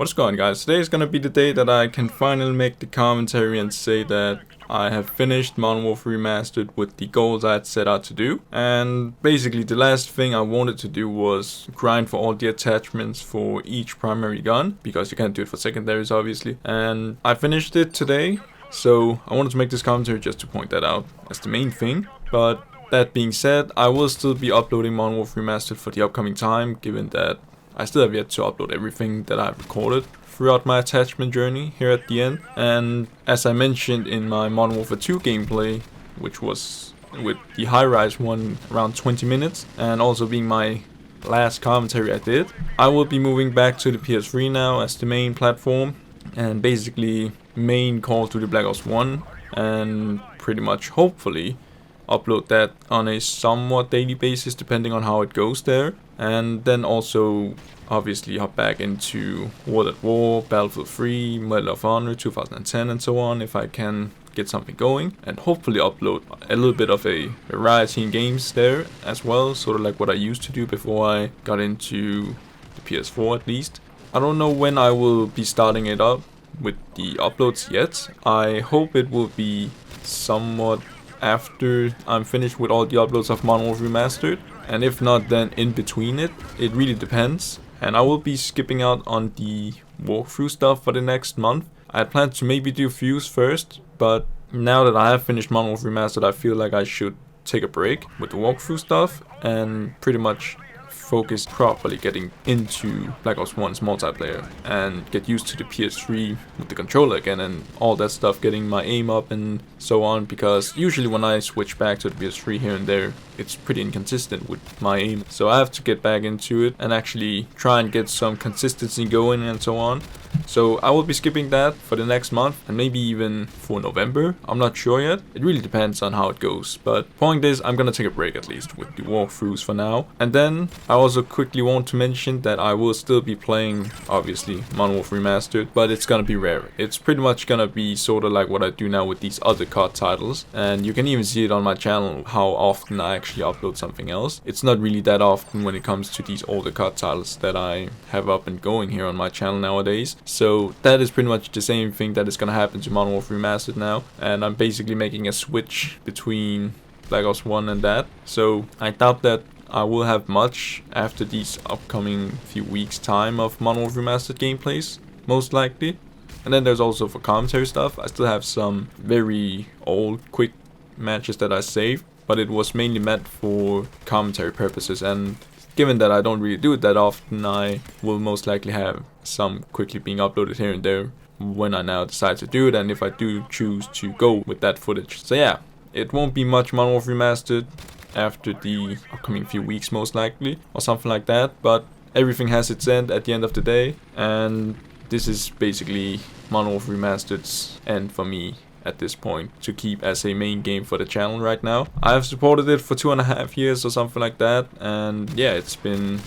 What's going on, guys? Today is gonna be the day that I can finally make the commentary and say that I have finished Modern Warfare Remastered with the goals I had set out to do. And basically the last thing I wanted to do was grind for all the attachments for each primary gun, because you can't do it for secondaries obviously. And I finished it today, so I wanted to make this commentary just to point that out as the main thing. But that being said, I will still be uploading Modern Warfare Remastered for the upcoming time, given that I still have yet to upload everything that I've recorded throughout my attachment journey here at the end. And as I mentioned in my Modern Warfare 2 gameplay, which was with the highrise one around 20 minutes, and also being my last commentary I did, I will be moving back to the PS3 now as the main platform, and basically main Call of Duty Black Ops 1, and pretty much hopefully upload that on a somewhat daily basis depending on how it goes there. And then also obviously hop back into World at War, Battlefield 3, Medal of Honor 2010 and so on if I can get something going, and hopefully upload a little bit of a variety in games there as well, sort of like what I used to do before I got into the PS4 at least. I don't know when I will be starting it up with the uploads yet. I hope it will be somewhat after I'm finished with all the uploads of Modern Warfare Remastered, and if not, then in between it really depends. And I will be skipping out on the walkthrough stuff for the next month. I had planned to maybe do views first, but now that I have finished Modern Warfare Remastered, I feel like I should take a break with the walkthrough stuff and pretty much focus properly getting into Black Ops 1's multiplayer and get used to the PS3 with the controller again and all that stuff, getting my aim up and so on, because usually when I switch back to the PS3 here and there, it's pretty inconsistent with my aim. So I have to get back into it and actually try and get some consistency going and so on. So I will be skipping that for the next month and maybe even for November. I'm not sure yet. It really depends on how it goes. But point is, I'm gonna take a break at least with the walkthroughs for now. And then I also quickly want to mention that I will still be playing, obviously, Modern Warfare Remastered, but it's gonna be rare. It's pretty much gonna be sort of like what I do now with these other COD titles. And you can even see it on my channel how often I actually upload something else. It's not really that often when it comes to these older COD titles that I have up and going here on my channel nowadays. So that is pretty much the same thing that is gonna happen to Modern Warfare Remastered now, and I'm basically making a switch between Black Ops 1 and that. So I doubt that I will have much after these upcoming few weeks time of Modern Warfare Remastered gameplays, most likely. And then there's also for commentary stuff. I still have some very old quick matches that I saved, but it was mainly meant for commentary purposes, and given that I don't really do it that often, I will most likely have some quickly being uploaded here and there when I now decide to do it, and if I do choose to go with that footage. So yeah, it won't be much Modern Warfare Remastered after the upcoming few weeks most likely, or something like that, but everything has its end at the end of the day, and this is basically Modern Warfare Remastered's end for me at this point to keep as a main game for the channel right now. I have supported it for 2.5 years or something like that, and yeah, it's been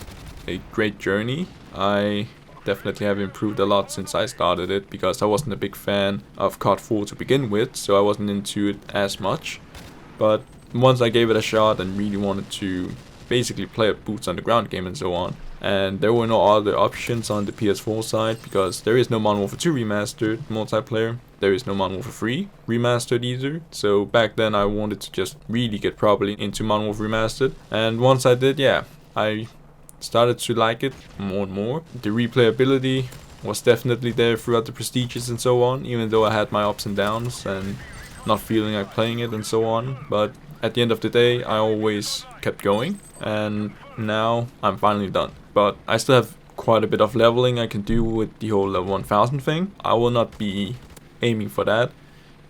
a great journey. I definitely have improved a lot since I started it, because I wasn't a big fan of COD 4 to begin with, so I wasn't into it as much. But once I gave it a shot and really wanted to basically play a boots on the ground game and so on, and there were no other options on the PS4 side, because there is no Modern Warfare 2 Remastered multiplayer, there is no Modern Warfare 3 Remastered either. So back then I wanted to just really get properly into Modern Warfare Remastered, and once I did, yeah, I started to like it more and more. The replayability was definitely there throughout the prestiges and so on, even though I had my ups and downs and not feeling like playing it and so on. But at the end of the day, I always kept going, and now I'm finally done. But I still have quite a bit of leveling I can do with the whole level 1000 thing. I will not be aiming for that,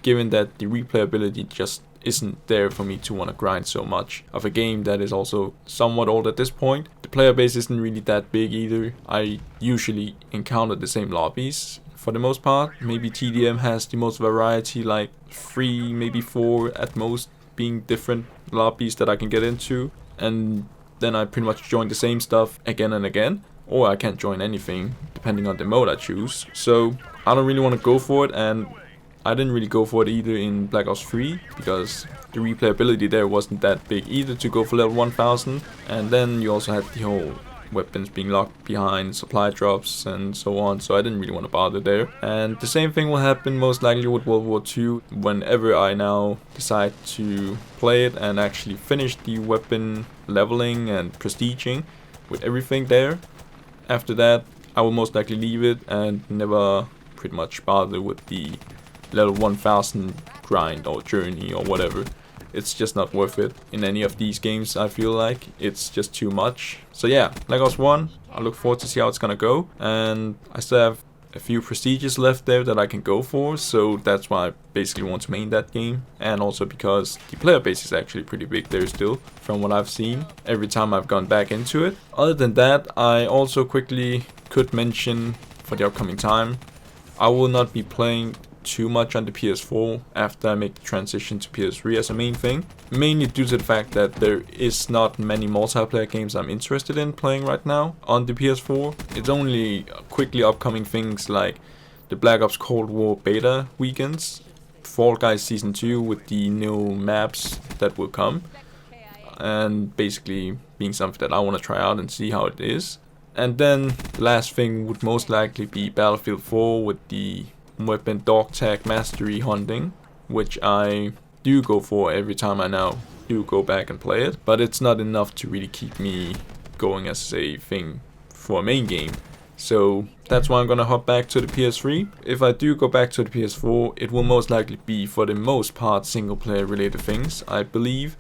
given that the replayability just isn't there for me to want to grind so much of a game that is also somewhat old at this point. The player base isn't really that big either. I usually encounter the same lobbies for the most part. Maybe TDM has the most variety, like 3, maybe 4 at most, being different lobbies that I can get into, and then I pretty much join the same stuff again and again, or I can't join anything depending on the mode I choose. So I don't really want to go for it, and I didn't really go for it either in Black Ops 3, because the replayability there wasn't that big either to go for level 1000, and then you also had the whole weapons being locked behind supply drops and so on, so I didn't really want to bother there. And the same thing will happen most likely with World War II whenever I now decide to play it and actually finish the weapon leveling and prestiging with everything there. After that, I will most likely leave it and never pretty much bother with the level 1000 grind or journey or whatever. It's just not worth it in any of these games. I feel like it's just too much. So yeah, Black Ops 1, I look forward to see how it's gonna go, and I still have a few prestiges left there that I can go for, so that's why I basically want to main that game. And also because the player base is actually pretty big there still, from what I've seen every time I've gone back into it. Other than that, I also quickly could mention for the upcoming time, I will not be playing too much on the PS4 after I make the transition to PS3 as a main thing. Mainly due to the fact that there is not many multiplayer games I'm interested in playing right now on the PS4. It's only quickly upcoming things like the Black Ops Cold War beta weekends, Fall Guys Season 2 with the new maps that will come, and basically being something that I want to try out and see how it is. And then the last thing would most likely be Battlefield 4 with the weapon dog tag mastery hunting, which I do go for every time I now do go back and play it, but it's not enough to really keep me going as a thing for a main game. So that's why I'm gonna hop back to the PS3. If I do go back to the PS4, it will most likely be for the most part single player related things, I believe,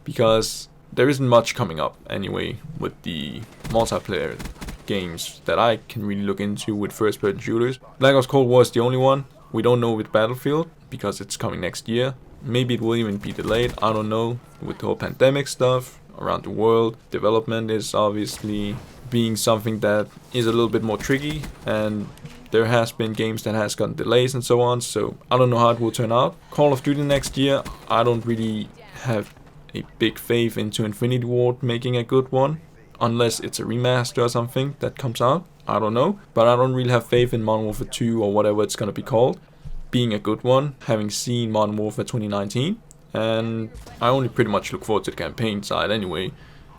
because there isn't much coming up anyway with the multiplayer games that I can really look into with first person shooters. Black Ops Cold War is the only one. We don't know with Battlefield because it's coming next year. Maybe it will even be delayed, I don't know, with the whole pandemic stuff around the world. Development is obviously being something that is a little bit more tricky, and there has been games that has gotten delays and so on, so I don't know how it will turn out. Call of Duty next year, I don't really have a big faith into Infinity Ward making a good one, unless it's a remaster or something that comes out. I don't know, but I don't really have faith in Modern Warfare 2 or whatever it's gonna be called being a good one, having seen Modern Warfare 2019, and I only pretty much look forward to the campaign side anyway,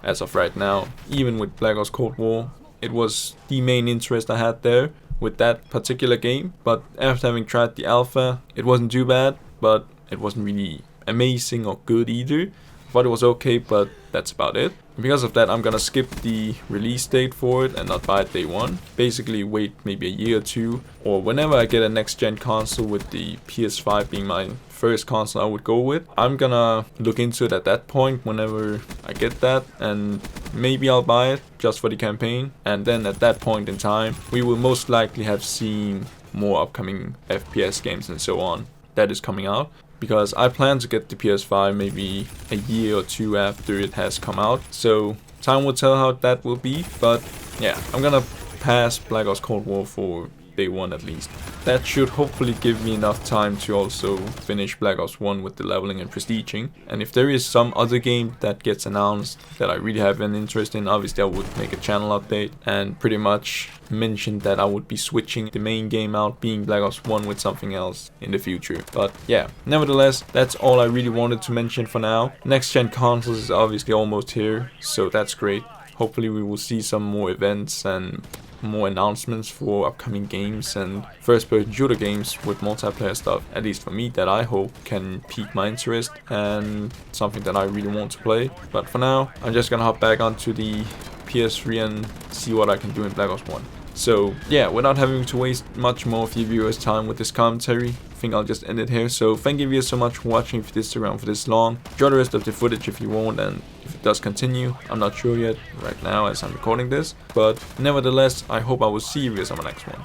as of right now. Even with Black Ops Cold War, it was the main interest I had there with that particular game, but after having tried the alpha, it wasn't too bad, but it wasn't really amazing or good either. I thought it was okay, but that's about it. And because of that, I'm gonna skip the release date for it and not buy it day one. Basically wait maybe a year or two, or whenever I get a next gen console, with the PS5 being my first console I would go with. I'm gonna look into it at that point whenever I get that, and maybe I'll buy it just for the campaign. And then at that point in time, we will most likely have seen more upcoming FPS games and so on that is coming out. Because I plan to get the PS5 maybe a year or two after it has come out, so time will tell how that will be. But yeah, I'm gonna pass Black Ops Cold War for day one at least. That should hopefully give me enough time to also finish Black Ops 1 with the leveling and prestiging. And if there is some other game that gets announced that I really have an interest in, obviously I would make a channel update and pretty much mention that I would be switching the main game out, being Black Ops 1, with something else in the future. But yeah, nevertheless, that's all I really wanted to mention for now. Next gen consoles is obviously almost here, so that's great. Hopefully we will see some more events and more announcements for upcoming games and first person shooter games with multiplayer stuff, at least for me, that I hope can pique my interest and something that I really want to play. But for now, I'm just gonna hop back onto the PS3 and see what I can do in Black Ops 1. So yeah, without having to waste much more of your viewers' time with this commentary, I think I'll just end it here. So thank you so much for watching. If this is around for this long, enjoy the rest of the footage if you want, and if it does continue, I'm not sure yet right now as I'm recording this, but nevertheless, I hope I will see you guys on the next one.